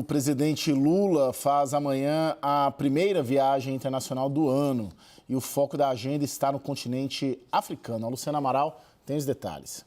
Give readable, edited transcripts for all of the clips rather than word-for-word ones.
presidente Lula faz amanhã a primeira viagem internacional do ano e o foco da agenda está no continente africano. A Luciana Amaral tem os detalhes.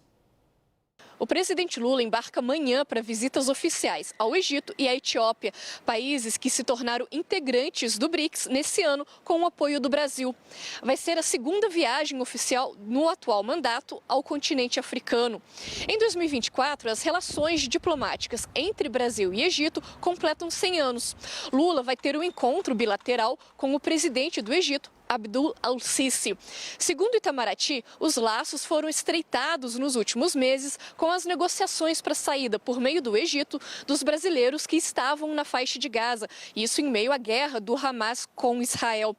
O presidente Lula embarca amanhã para visitas oficiais ao Egito e à Etiópia, países que se tornaram integrantes do BRICS nesse ano com o apoio do Brasil. Vai ser a segunda viagem oficial no atual mandato ao continente africano. Em 2024, as relações diplomáticas entre Brasil e Egito completam 100 anos. Lula vai ter um encontro bilateral com o presidente do Egito, Abdul al-Sisi. Segundo Itamaraty, os laços foram estreitados nos últimos meses com as negociações para a saída por meio do Egito dos brasileiros que estavam na faixa de Gaza, isso em meio à guerra do Hamas com Israel.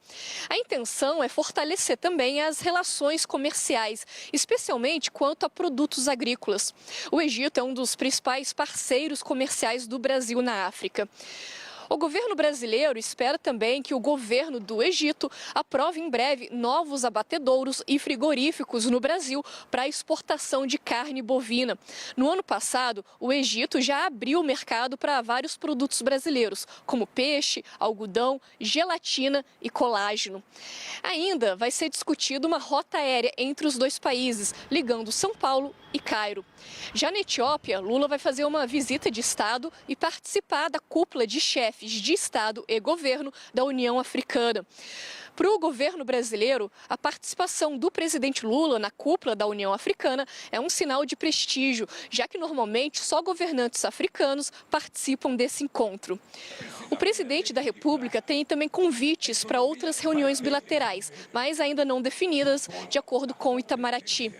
A intenção é fortalecer também as relações comerciais, especialmente quanto a produtos agrícolas. O Egito é um dos principais parceiros comerciais do Brasil na África. O governo brasileiro espera também que o governo do Egito aprove em breve novos abatedouros e frigoríficos no Brasil para a exportação de carne bovina. No ano passado, o Egito já abriu o mercado para vários produtos brasileiros, como peixe, algodão, gelatina e colágeno. Ainda vai ser discutida uma rota aérea entre os dois países, ligando São Paulo e Cairo. Já na Etiópia, Lula vai fazer uma visita de Estado e participar da cúpula de chefes de Estado e governo da União Africana. Para o governo brasileiro, a participação do presidente Lula na cúpula da União Africana é um sinal de prestígio, já que normalmente só governantes africanos participam desse encontro. O presidente da República tem também convites para outras reuniões bilaterais, mas ainda não definidas, de acordo com o Itamaraty.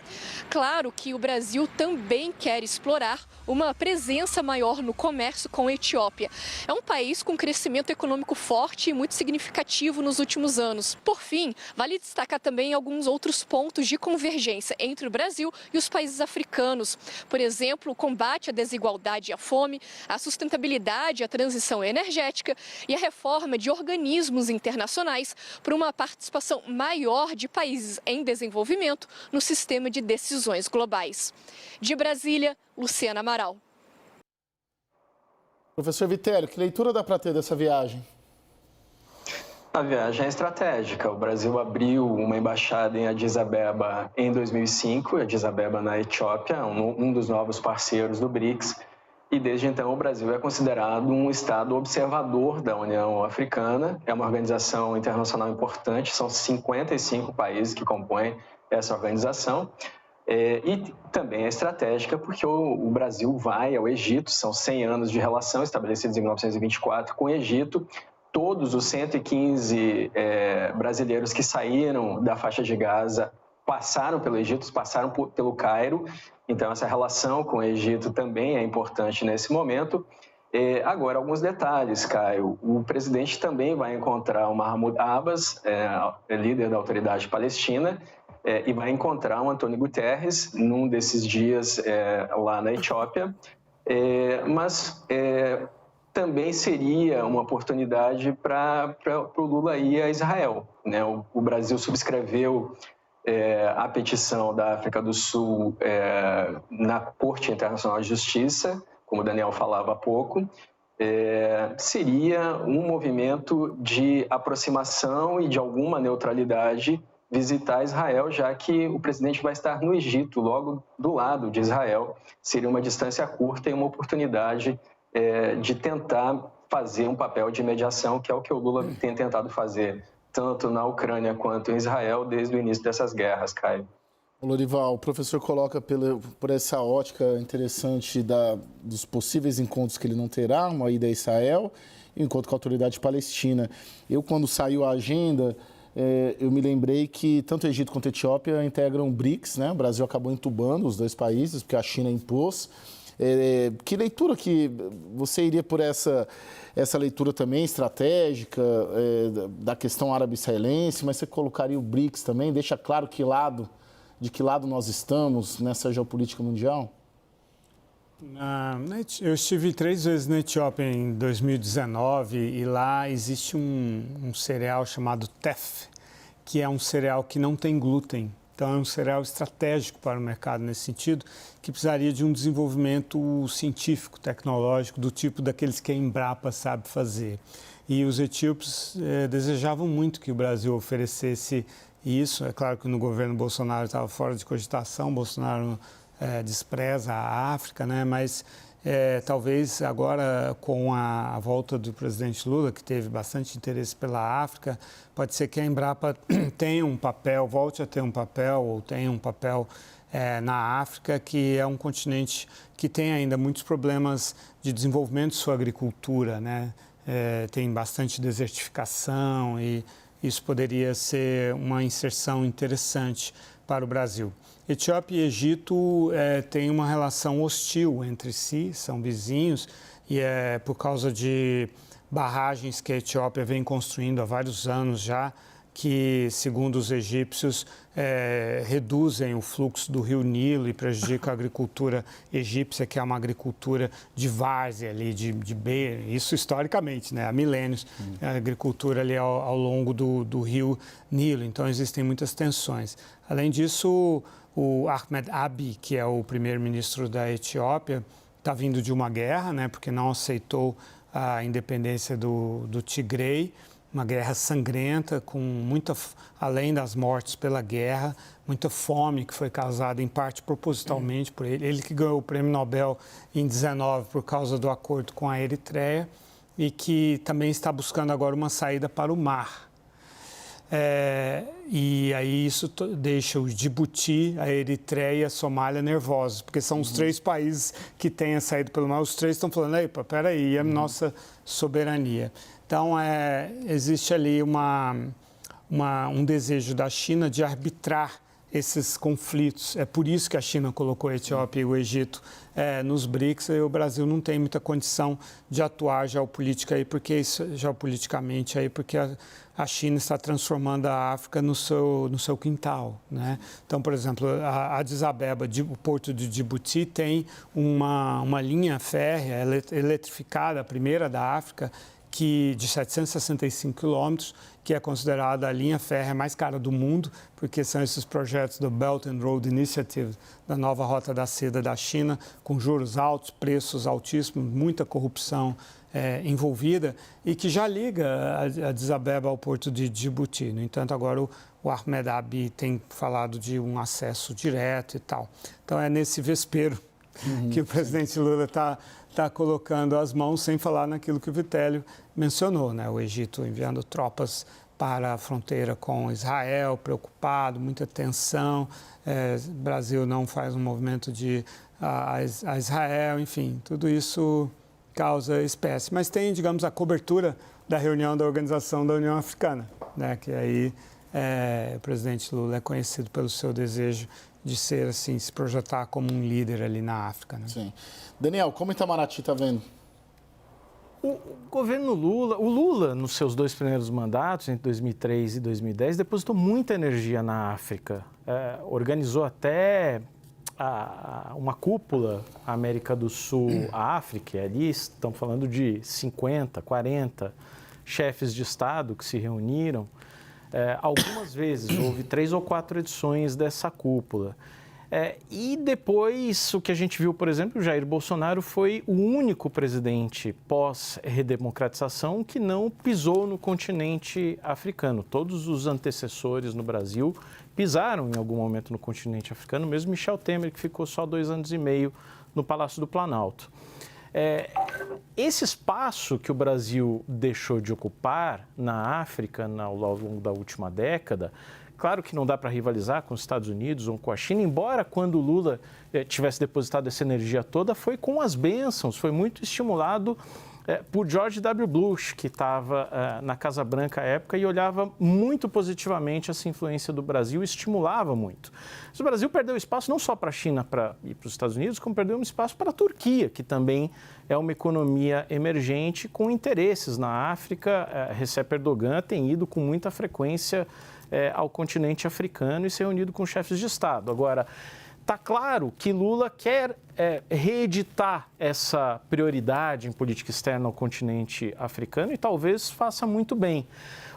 Claro que o Brasil também quer explorar uma presença maior no comércio com a Etiópia. É um país com crescimento econômico forte e muito significativo nos últimos anos. Por fim, vale destacar também alguns outros pontos de convergência entre o Brasil e os países africanos. Por exemplo, o combate à desigualdade e à fome, a sustentabilidade e a transição energética e a reforma de organismos internacionais para uma participação maior de países em desenvolvimento no sistema de decisões globais. De Brasília, Luciana Amaral. Professor Vitélio, que leitura dá para ter dessa viagem? A viagem é estratégica. O Brasil abriu uma embaixada em Addis Abeba em 2005, Addis Abeba na Etiópia, um dos novos parceiros do BRICS, e desde então o Brasil é considerado um estado observador da União Africana. É uma organização internacional importante, são 55 países que compõem essa organização. E também é estratégica porque o Brasil vai ao Egito, são 100 anos de relação estabelecidos em 1924 com o Egito. Todos os 115 brasileiros que saíram da faixa de Gaza passaram pelo Egito, passaram pelo Cairo. Então, essa relação com o Egito também é importante nesse momento. Agora, alguns detalhes, Caio. O presidente também vai encontrar o Mahmoud Abbas, líder da Autoridade Palestina, e vai encontrar o Antônio Guterres num desses dias lá na Etiópia. Mas também seria uma oportunidade para o Lula ir a Israel, né? O Brasil subscreveu a petição da África do Sul na Corte Internacional de Justiça, como o Daniel falava há pouco. Seria um movimento de aproximação e de alguma neutralidade visitar Israel, já que o presidente vai estar no Egito, logo do lado de Israel. Seria uma distância curta e uma oportunidade de tentar fazer um papel de mediação, que é o que o Lula tem tentado fazer, tanto na Ucrânia quanto em Israel, desde o início dessas guerras, Caio. Lorival, o professor coloca por essa ótica interessante dos possíveis encontros que ele não terá, uma ida a Israel e um encontro com a autoridade palestina. Quando saiu a agenda, eu me lembrei que tanto o Egito quanto a Etiópia integram o BRICS, né? O Brasil acabou entubando os dois países, porque a China impôs. Que leitura que você iria por essa leitura também estratégica da questão árabe-israelense, mas você colocaria o BRICS também? Deixa claro de que lado nós estamos nessa geopolítica mundial? Eu estive 3 vezes na Etiópia em 2019 e lá existe um cereal chamado teff, que é um cereal que não tem glúten. Então, é um cereal estratégico para o mercado nesse sentido, que precisaria de um desenvolvimento científico, tecnológico, do tipo daqueles que a Embrapa sabe fazer. E os etíopes desejavam muito que o Brasil oferecesse isso. É claro que no governo Bolsonaro estava fora de cogitação, Bolsonaro despreza a África, né? Mas talvez agora com a volta do presidente Lula, que teve bastante interesse pela África, pode ser que a Embrapa tenha um papel, volte a ter um papel ou tenha um papel na África, que é um continente que tem ainda muitos problemas de desenvolvimento de sua agricultura, né? Tem bastante desertificação e isso poderia ser uma inserção interessante para o Brasil. Etiópia e Egito têm uma relação hostil entre si, são vizinhos, e é por causa de barragens que a Etiópia vem construindo há vários anos já, que, segundo os egípcios, reduzem o fluxo do rio Nilo e prejudicam a agricultura egípcia, que é uma agricultura de várzea ali, de beira, isso historicamente, né, há milênios, a agricultura ali ao longo do rio Nilo, então existem muitas tensões. Além disso, o Ahmed Abiy, que é o primeiro-ministro da Etiópia, está vindo de uma guerra, né, porque não aceitou a independência do Tigray, uma guerra sangrenta, com muita, além das mortes pela guerra, muita fome que foi causada em parte propositalmente por ele. Ele que ganhou o Prêmio Nobel em 19 por causa do acordo com a Eritreia e que também está buscando agora uma saída para o mar. E aí isso deixa o Djibouti, a Eritreia e a Somália nervosos, porque são os três países que têm saído pelo mar. Os três estão falando, epa, peraí, é nossa soberania. Então, existe ali um desejo da China de arbitrar esses conflitos. É por isso que a China colocou a Etiópia e o Egito nos BRICS, e o Brasil não tem muita condição de atuar geopoliticamente, porque a China está transformando a África no seu quintal, né? Então, por exemplo, a Addis Abeba, o porto de Djibouti, tem uma linha férrea eletrificada, a primeira da África, de 765 quilômetros, que é considerada a linha férrea mais cara do mundo, porque são esses projetos do Belt and Road Initiative, da nova Rota da Seda da China, com juros altos, preços altíssimos, muita corrupção envolvida, e que já liga a Addis Abeba ao porto de Djibouti. No entanto, agora o Ahmed Abiy tem falado de um acesso direto e tal. Então, é nesse vespeiro que o presidente Lula está colocando as mãos, sem falar naquilo que o Vitélio mencionou, né? O Egito enviando tropas para a fronteira com Israel, preocupado, muita tensão. O Brasil não faz um movimento a Israel, enfim, tudo isso causa espécie. Mas tem, digamos, a cobertura da reunião da Organização da União Africana, né? Que aí o presidente Lula é conhecido pelo seu desejo de ser, assim, se projetar como um líder ali na África, né? Sim. Daniel, como Itamaraty está vendo? O governo Lula, o Lula, nos seus dois primeiros mandatos, entre 2003 e 2010, depositou muita energia na África. Organizou até uma cúpula América do Sul, África, e ali estão falando de 50, 40 chefes de Estado que se reuniram. Algumas vezes, houve 3 ou 4 edições dessa cúpula. E depois, o que a gente viu, por exemplo, o Jair Bolsonaro foi o único presidente pós-redemocratização que não pisou no continente africano. Todos os antecessores no Brasil pisaram em algum momento no continente africano, mesmo Michel Temer, que ficou só 2 anos e meio no Palácio do Planalto. Esse espaço que o Brasil deixou de ocupar na África ao longo da última década, claro que não dá para rivalizar com os Estados Unidos ou com a China, embora quando o Lula tivesse depositado essa energia toda, foi com as bênçãos, foi muito estimulado por George W. Bush, que estava na Casa Branca à época e olhava muito positivamente essa influência do Brasil e estimulava muito. Mas o Brasil perdeu espaço não só para a China e para os Estados Unidos, como perdeu um espaço para a Turquia, que também é uma economia emergente com interesses na África. Recep Erdogan tem ido com muita frequência ao continente africano e se reunido com chefes de Estado. Agora, Está claro que Lula quer reeditar essa prioridade em política externa ao continente africano e talvez faça muito bem.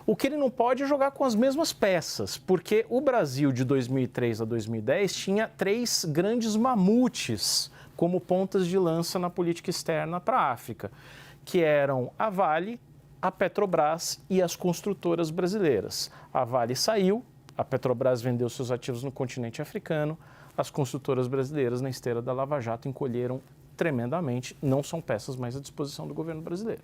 O que ele não pode é jogar com as mesmas peças, porque o Brasil de 2003 a 2010 tinha 3 grandes mamutes como pontas de lança na política externa para a África, que eram a Vale, a Petrobras e as construtoras brasileiras. A Vale saiu, a Petrobras vendeu seus ativos no continente africano, as construtoras brasileiras na esteira da Lava Jato encolheram tremendamente, não são peças mais à disposição do governo brasileiro.